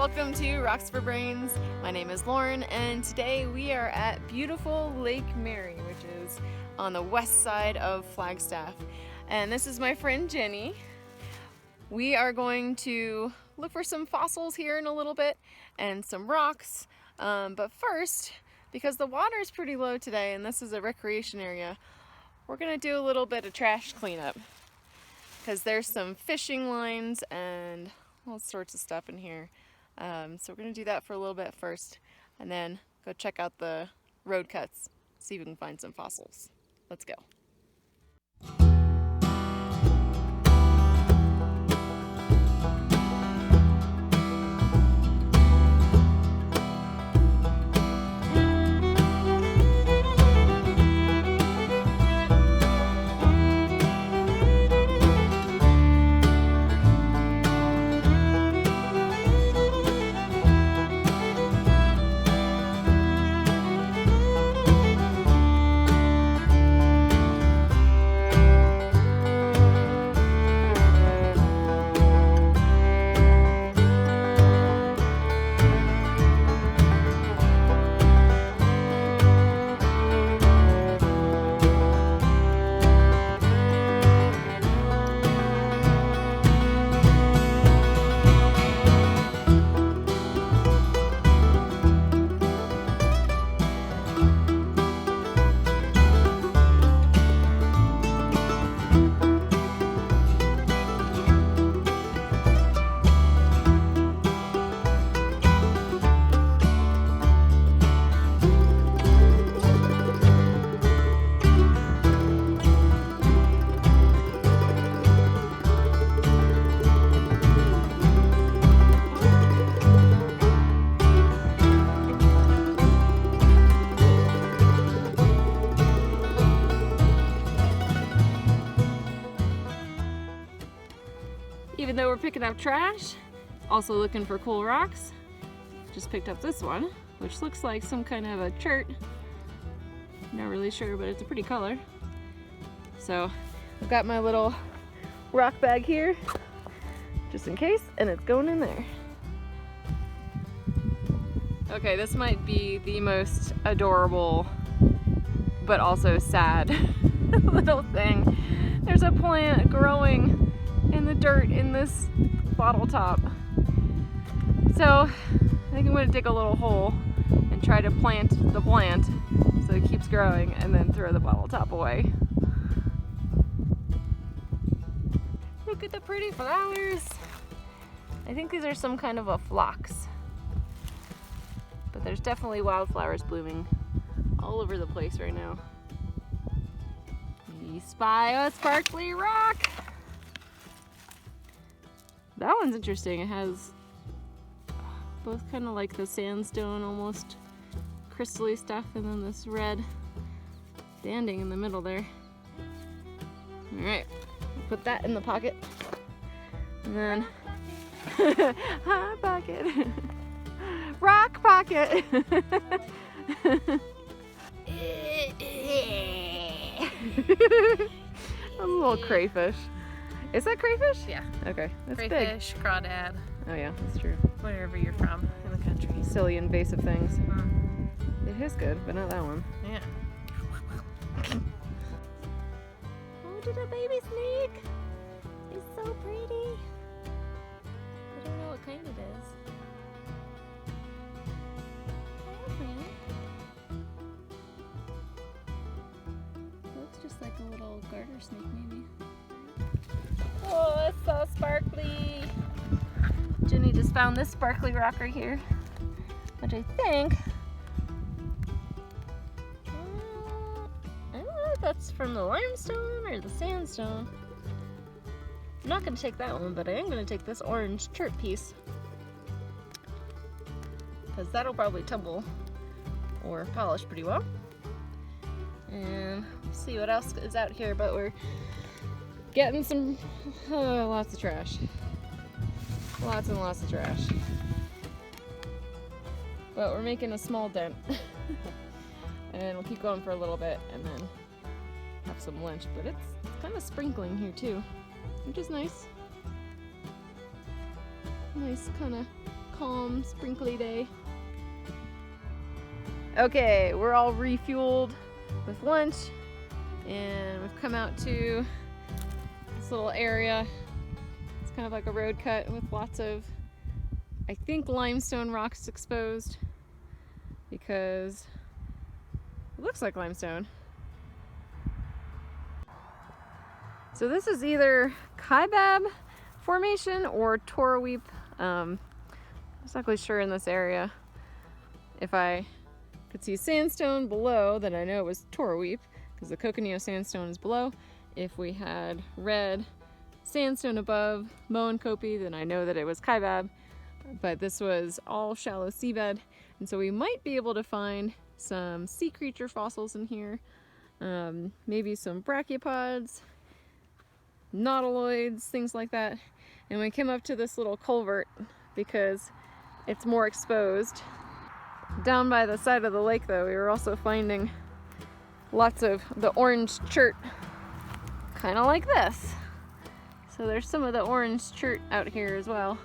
welcome to Rocks for Brains. My name is Lauren, and today we are at beautiful Lake Mary, which is on the west side of Flagstaff. And this is my friend Ginny. We are going to look for some fossils here in a little bit and some rocks. But first, because the water is pretty low today and this is a recreation area, we're gonna do a little bit of trash cleanup because there's some fishing lines and all sorts of stuff in here. So we're gonna do that for a little bit first and then go check out the road cuts, see if we can find some fossils. Let's go. Even though we're picking up trash, also looking for cool rocks, just picked up this one, which looks like some kind of a chert. Not really sure, but it's a pretty color. So I've got my little rock bag here, just in case, and it's going in there. Okay, this might be the most adorable, but also sad little thing. There's a plant growing in the dirt in this bottle top. So I think I'm going to dig a little hole and try to plant the plant so it keeps growing and then throw the bottle top away. Look at the pretty flowers. I think these are some kind of a phlox. But there's definitely wildflowers blooming all over the place right now. We spy a sparkly rock. That one's interesting. It has both kind of like the sandstone, almost crystally stuff, and then this red banding in the middle there. All right, put that in the pocket. And then, hot pocket, rock pocket. A little crayfish. Is that crayfish? Yeah. Okay, that's crayfish, big. crawdad. Oh yeah, that's true. Wherever you're from in the country. Silly invasive things. Mm. It is good, but not that one. Yeah. Oh, did a baby snake? It's so pretty. I don't know what kind it is. Hi, friend. Looks just like a little garter snake, maybe. Oh, it's so sparkly. Ginny just found this sparkly rock right here, which I think, I don't know if that's from the limestone or the sandstone. I'm not going to take that one, but I am going to take this orange chert piece, because that'll probably tumble or polish pretty well. And we'll see what else is out here, but we're getting some, lots of trash. Lots and lots of trash. But we're making a small dent. And we'll keep going for a little bit and then have some lunch. But it's kind of sprinkling here too, which is nice. Nice kind of calm, sprinkly day. Okay, we're all refueled with lunch and we've come out to this little area. It's kind of like a road cut with lots of, I think, limestone rocks exposed because it looks like limestone. So this is either Kaibab Formation or Toroweep. I'm not exactly sure in this area. If I could see sandstone below, then I know it was Toroweep because the Coconino sandstone is below. If we had red sandstone above Moenkopi, then I know that it was Kaibab. But this was all shallow seabed, and so we might be able to find some sea creature fossils in here. Maybe some brachiopods, nautiloids, things like that. And we came up to this little culvert because it's more exposed. Down by the side of the lake though, we were also finding lots of the orange chert, kind of like this. So there's some of the orange chert out here as well.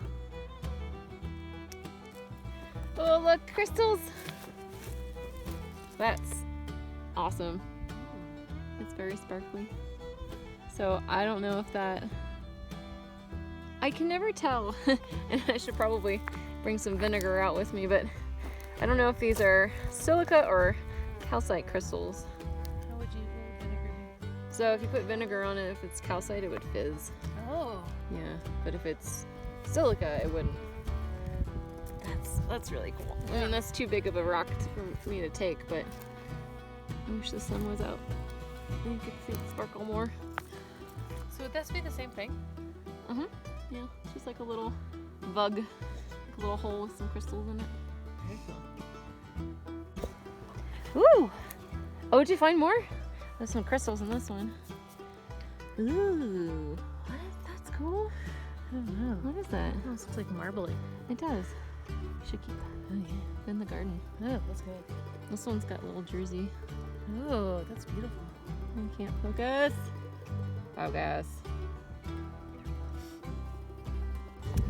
Oh look, crystals! That's awesome. It's very sparkly. So I don't know if that... I can never tell, and I should probably bring some vinegar out with me, but I don't know if these are silica or calcite crystals. How would vinegar do? So if you put vinegar on it, if it's calcite, it would fizz. Oh. Yeah, but if it's silica, it wouldn't. That's really cool. I mean, that's too big of a rock for me to take, but I wish the sun was out and you could see it sparkle more. So would this be the same thing? Uh-huh. Yeah, it's just like a little vug, like a little hole with some crystals in it. Very cool. Ooh! Oh, did you find more? There's some crystals in this one. Ooh! That's cool. I don't know. What is that? Oh, this looks like marbly. It does. You should keep that. Oh yeah. In the garden. Oh, that's good. This one's got little jersey. Oh, that's beautiful. I can't focus. Focus.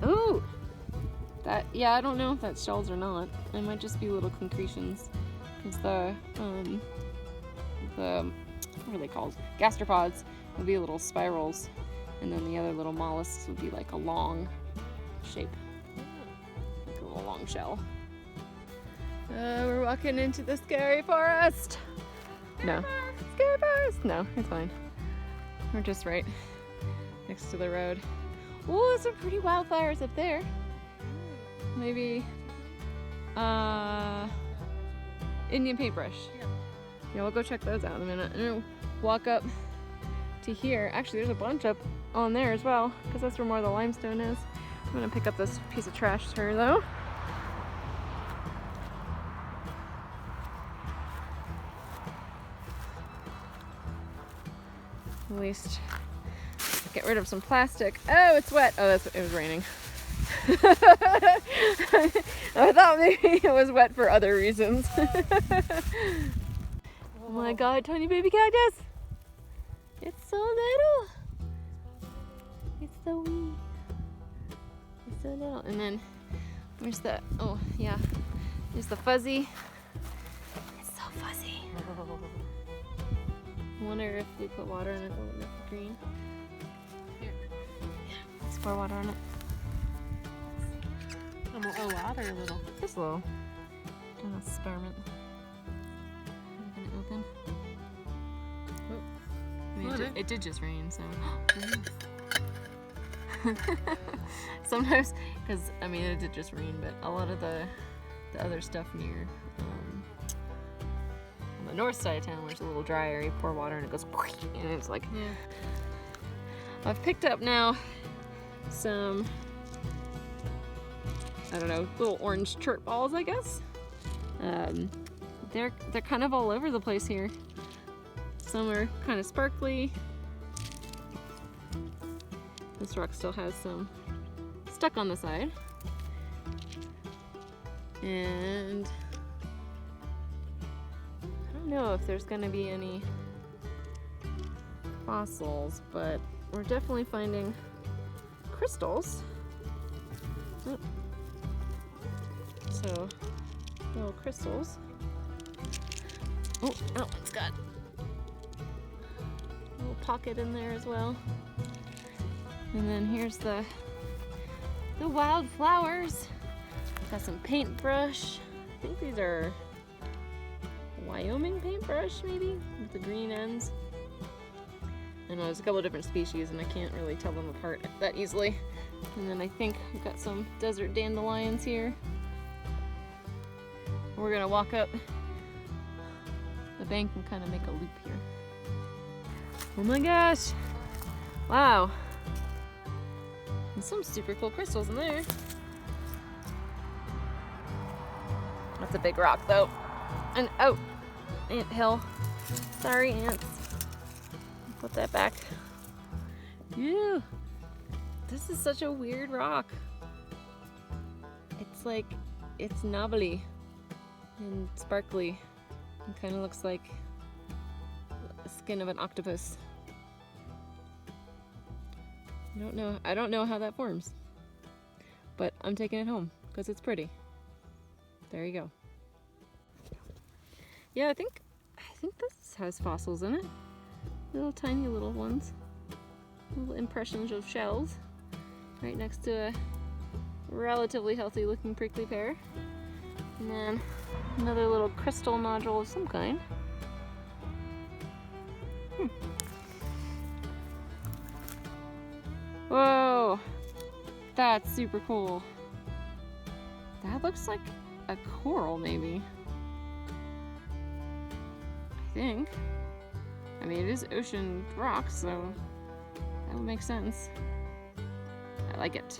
Ooh! That, yeah, I don't know if that's shells or not. It might just be little concretions. Because what are they called? Gastropods would be little spirals. And then the other little mollusks would be like a long shape. Like a little long shell. We're walking into the scary forest. No. Scary forest! No, it's fine. We're just right next to the road. Oh, there's some pretty wildflowers up there. Maybe Indian paintbrush. Yeah, we'll go check those out in a minute. And we'll walk up to here. Actually, there's a bunch up on there as well, because that's where more of the limestone is. I'm gonna pick up this piece of trash here though. At least get rid of some plastic. Oh, it's wet. Oh, it was raining. I thought maybe it was wet for other reasons. Oh my god, tiny baby cactus! It's so little! It's so wee. It's so little. And then, where's the, oh yeah, there's the fuzzy. It's so fuzzy. I wonder if we put water in it, will it make it green? Here. Yeah, let's pour water on it. Oh wow, they're a little. Just a little. An experiment. Are you gonna open? Oh. I mean, Oh, it did just rain, so. Sometimes, because I mean, it did just rain, but a lot of the other stuff near on the north side of town, where it's a little drier, you pour water and it goes, and it's like. Yeah. I've picked up now some, I don't know, little orange chert balls, I guess. They're kind of all over the place here. Some are kind of sparkly. This rock still has some stuck on the side. And I don't know if there's gonna be any fossils, but we're definitely finding crystals. Oh. So, little crystals. Oh, that one's got a little pocket in there as well. And then here's the wildflowers. Got some paintbrush. I think these are Wyoming paintbrush, maybe, with the green ends. I know there's a couple of different species and I can't really tell them apart that easily. And then I think we've got some desert dandelions here. We're gonna walk up the bank and kind of make a loop here. Oh my gosh! Wow! And some super cool crystals in there. That's a big rock though. And oh, ant hill. Sorry, ants. Put that back. Ew. This is such a weird rock. It's like, it's knobbly and sparkly. It kind of looks like the skin of an octopus. I don't know how that forms. But I'm taking it home because it's pretty. There you go. Yeah, I think this has fossils in it. Little tiny little ones. Little impressions of shells. Right next to a relatively healthy looking prickly pear. And then another little crystal nodule of some kind. Whoa! That's super cool. That looks like a coral, maybe. I think. I mean, it is ocean rock, so that would make sense. I like it.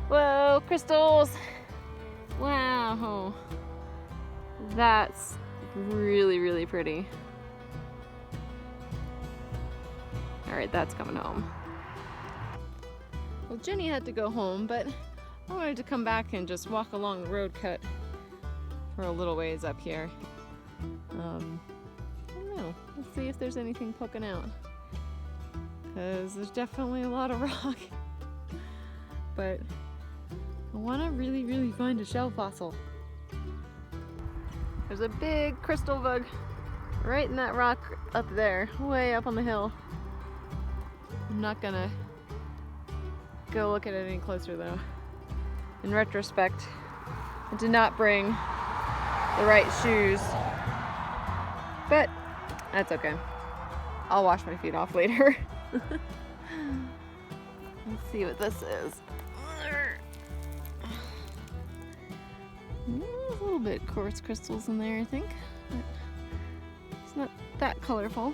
Whoa, crystals! Wow! That's really, really pretty. Alright, that's coming home. Well, Ginny had to go home, but I wanted to come back and just walk along the road cut for a little ways up here. I don't know. Let's see if there's anything poking out. Because there's definitely a lot of rock. But I want to really, really find a shell fossil. There's a big crystal bug right in that rock up there, way up on the hill. I'm not gonna go look at it any closer though. In retrospect, I did not bring the right shoes, but that's okay. I'll wash my feet off later. Let's see what this is. There's a little bit of quartz crystals in there, I think. But it's not that colorful.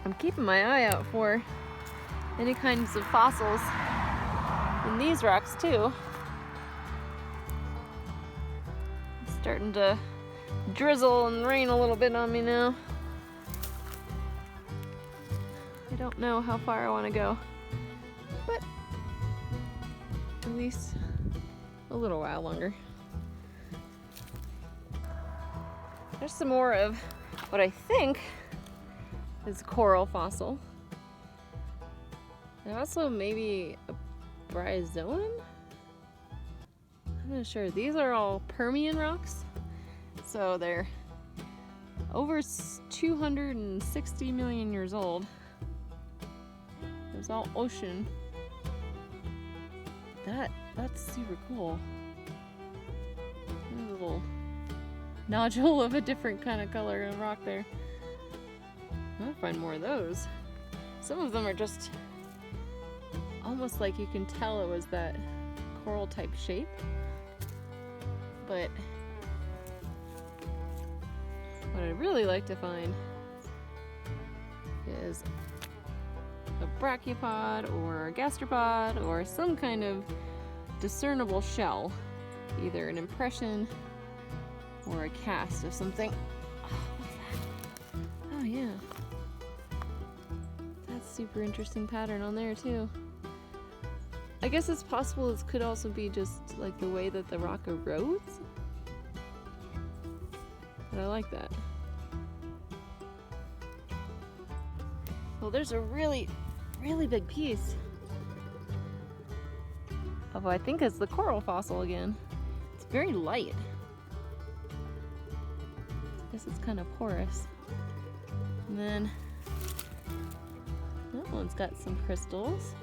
I'm keeping my eye out for any kinds of fossils in these rocks too. It's starting to drizzle and rain a little bit on me now. I don't know how far I want to go, but at least a little while longer. There's some more of what I think is a coral fossil. There's also maybe a bryozoan? I'm not sure. These are all Permian rocks. So they're over 260 million years old. It's all ocean. That's super cool. There's a little nodule of a different kind of color in rock there. I'll find more of those. Some of them are just almost like you can tell it was that coral type shape. But what I'd really like to find is a brachiopod or a gastropod or some kind of discernible shell. Either an impression or a cast of something. Oh, what's that? Oh yeah. Super interesting pattern on there too. I guess it's possible this could also be just like the way that the rock erodes. But I like that. Well, there's a really, really big piece Although I think it's the coral fossil again. It's very light. I guess it's kind of porous. And then that one's got some crystals.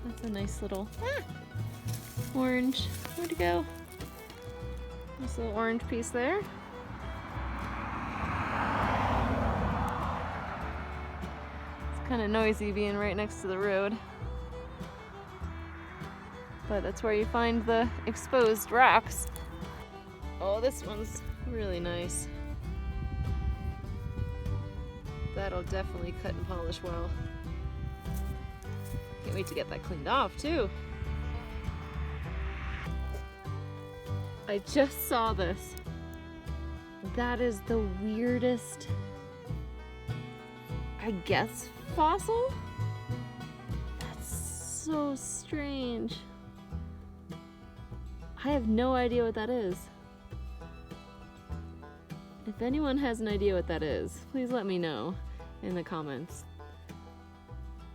That's a nice little orange. Where'd it go? Nice little orange piece there. It's kind of noisy being right next to the road. But that's where you find the exposed rocks. Oh, this one's really nice. That'll definitely cut and polish well. Can't wait to get that cleaned off too. I just saw this. That is the weirdest, I guess, fossil? That's so strange. I have no idea what that is. If anyone has an idea what that is, please let me know in the comments.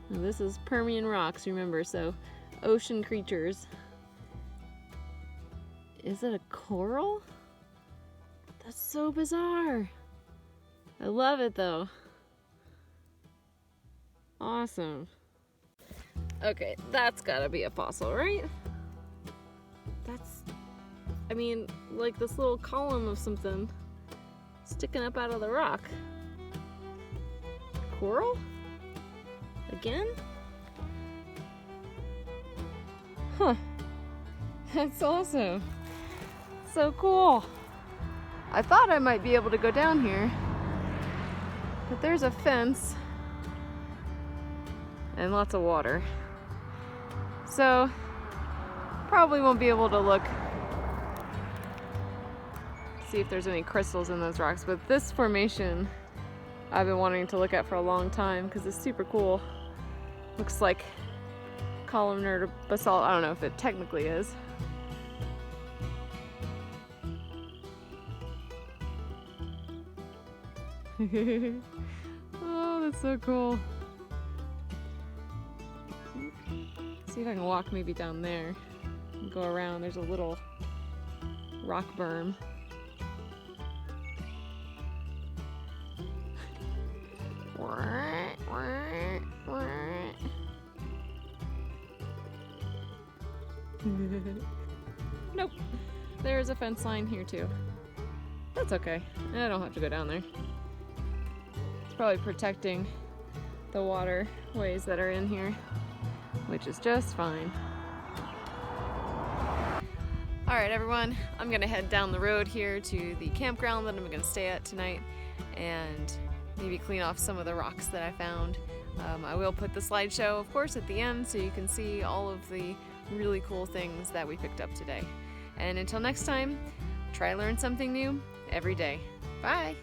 Now, this is Permian rocks, remember, so ocean creatures. Is it a coral? That's so bizarre. I love it though. Awesome. Okay, that's gotta be a fossil, right? That's, I mean, like this little column of something sticking up out of the rock. Coral? Again? Huh. That's awesome. So cool. I thought I might be able to go down here, but there's a fence and lots of water. So, probably won't be able to look, see if there's any crystals in those rocks, but this formation I've been wanting to look at for a long time because it's super cool. Looks like columnar basalt. I don't know if it technically is. Oh, that's so cool. See if I can walk maybe down there and go around. There's a little rock berm. Nope. There's a fence line here too. That's okay. I don't have to go down there. It's probably protecting the waterways that are in here, which is just fine. Alright everyone, I'm gonna head down the road here to the campground that I'm gonna stay at tonight and maybe clean off some of the rocks that I found. I will put the slideshow, of course, at the end so you can see all of the really cool things that we picked up today. And until next time, try to learn something new every day. Bye!